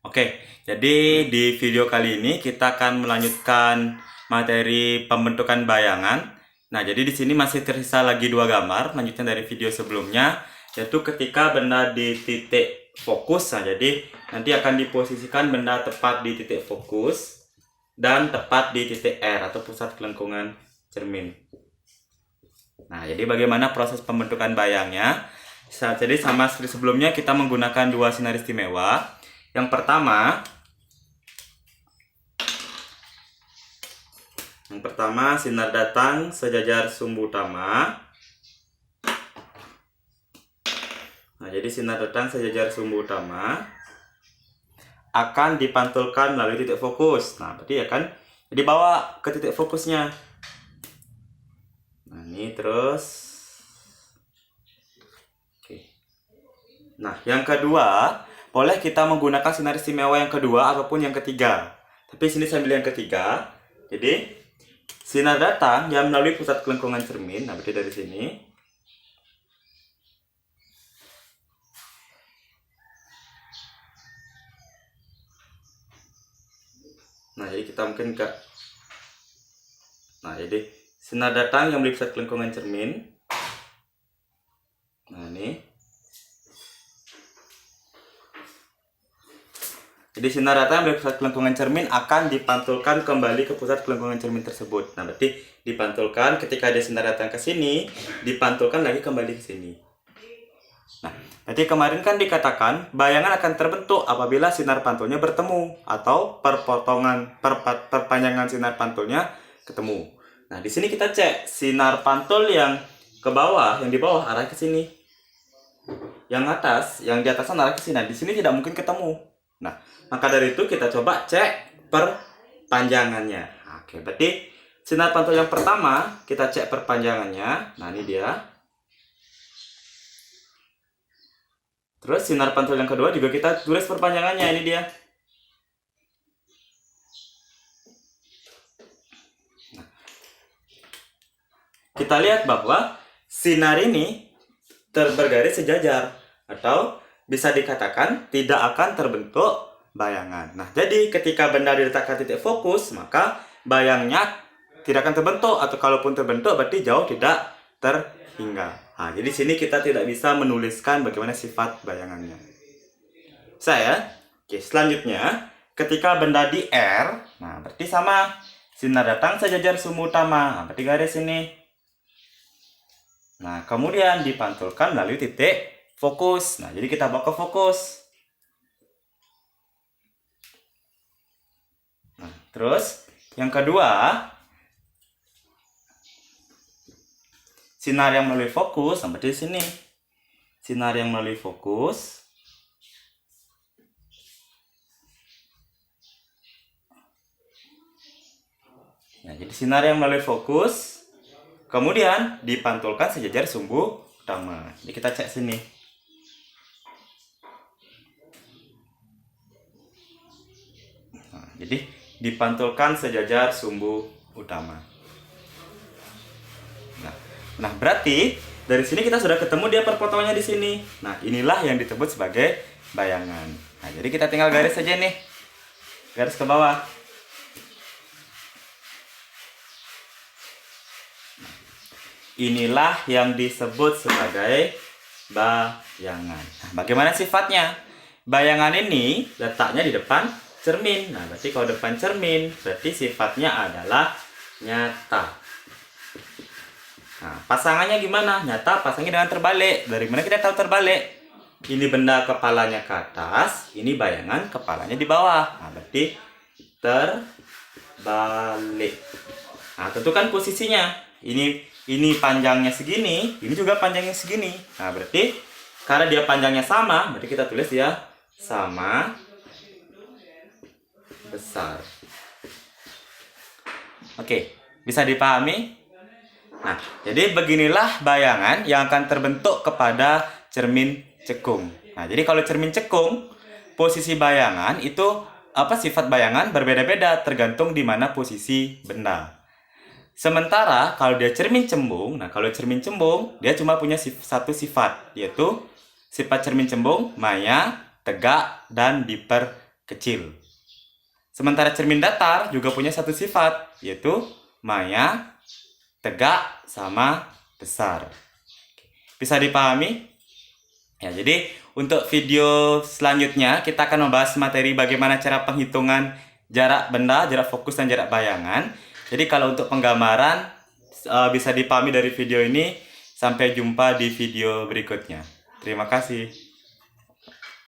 Oke, jadi di video kali ini kita akan melanjutkan materi pembentukan bayangan. Nah, jadi di sini masih tersisa lagi dua gambar, lanjutan dari video sebelumnya, yaitu ketika benda di titik fokus. Nah, jadi nanti akan diposisikan benda tepat di titik fokus dan tepat di titik R atau pusat kelengkungan cermin. Nah, jadi bagaimana proses pembentukan bayangnya? Jadi sama seperti sebelumnya, kita menggunakan dua sinar istimewa. Yang pertama sinar datang sejajar sumbu utama. Nah, jadi sinar datang sejajar sumbu utama akan dipantulkan melalui titik fokus. Nah, berarti akan dibawa ke titik fokusnya. Nah, ini terus. Oke. Nah, yang kedua, boleh kita menggunakan sinar istimewa yang kedua ataupun yang ketiga. Tapi sini saya ambil yang ketiga. Jadi sinar datang yang melalui pusat kelengkungan cermin. Nah, berarti dari sini. Nah, jadi kita mungkin ke. Nah, jadi sinar datang yang melalui pusat kelengkungan cermin. Nah, ini. Jadi sinar datang dari pusat kelengkungan cermin akan dipantulkan kembali ke pusat kelengkungan cermin tersebut. Nah, berarti dipantulkan ketika ada sinar datang ke sini, dipantulkan lagi kembali ke sini. Nah, berarti kemarin kan dikatakan bayangan akan terbentuk apabila sinar pantulnya bertemu atau perpanjangan sinar pantulnya ketemu. Nah, di sini kita cek sinar pantul yang ke bawah, yang di bawah arah ke sini. Yang atas, yang di atas arah ke sini. Nah, di sini tidak mungkin ketemu. Nah, maka dari itu kita coba cek perpanjangannya. Oke, berarti sinar pantul yang pertama kita cek perpanjangannya. Nah, ini dia. Terus sinar pantul yang kedua juga kita tulis perpanjangannya. Ini dia. Nah, kita lihat bahwa sinar ini bergaris sejajar atau bisa dikatakan tidak akan terbentuk bayangan. Nah, jadi ketika benda diletakkan titik fokus, maka bayangnya tidak akan terbentuk, atau kalaupun terbentuk berarti jauh tidak terhingga. Nah, jadi sini kita tidak bisa menuliskan bagaimana sifat bayangannya. Oke, selanjutnya ketika benda di R, nah berarti sama sinar datang sejajar sumbu utama. Nah, berarti garis ini. Nah, kemudian dipantulkan melalui titik fokus. Nah, jadi kita bawa ke fokus. Nah, terus yang kedua, sinar yang melalui fokus, seperti di sini. Sinar yang melalui fokus. Nah, jadi sinar yang melalui fokus kemudian dipantulkan sejajar sumbu utama. Jadi kita cek sini. Nah, jadi dipantulkan sejajar sumbu utama. Nah, berarti dari sini kita sudah ketemu dia perpotongannya di sini. Nah, inilah yang disebut sebagai bayangan. Nah, jadi kita tinggal garis saja nih. Garis ke bawah. Inilah yang disebut sebagai bayangan. Nah, bagaimana sifatnya? Bayangan ini letaknya di depan cermin. Nah, berarti kalau depan cermin, berarti sifatnya adalah nyata. Nah, pasangannya gimana? Nyata pasangnya dengan terbalik. Dari mana kita tahu terbalik? Ini benda kepalanya ke atas, ini bayangan kepalanya di bawah. Nah, berarti terbalik. Nah, tentukan posisinya. Ini panjangnya segini, ini juga panjangnya segini. Nah, berarti karena dia panjangnya sama, berarti kita tulis ya sama besar. Oke, bisa dipahami? Nah, jadi beginilah bayangan yang akan terbentuk kepada cermin cekung. Nah, jadi kalau cermin cekung, posisi bayangan itu sifat bayangan berbeda-beda tergantung di mana posisi benda. Sementara kalau dia cermin cembung, nah kalau cermin cembung dia cuma punya satu sifat, yaitu sifat cermin cembung maya, tegak, dan diperkecil. kecil. Sementara cermin datar juga punya satu sifat, yaitu maya, tegak, sama besar. Bisa dipahami? Ya, jadi untuk video selanjutnya kita akan membahas materi bagaimana cara penghitungan jarak benda, jarak fokus, dan jarak bayangan. Jadi kalau untuk penggambaran bisa dipahami dari video ini. Sampai jumpa di video berikutnya. Terima kasih.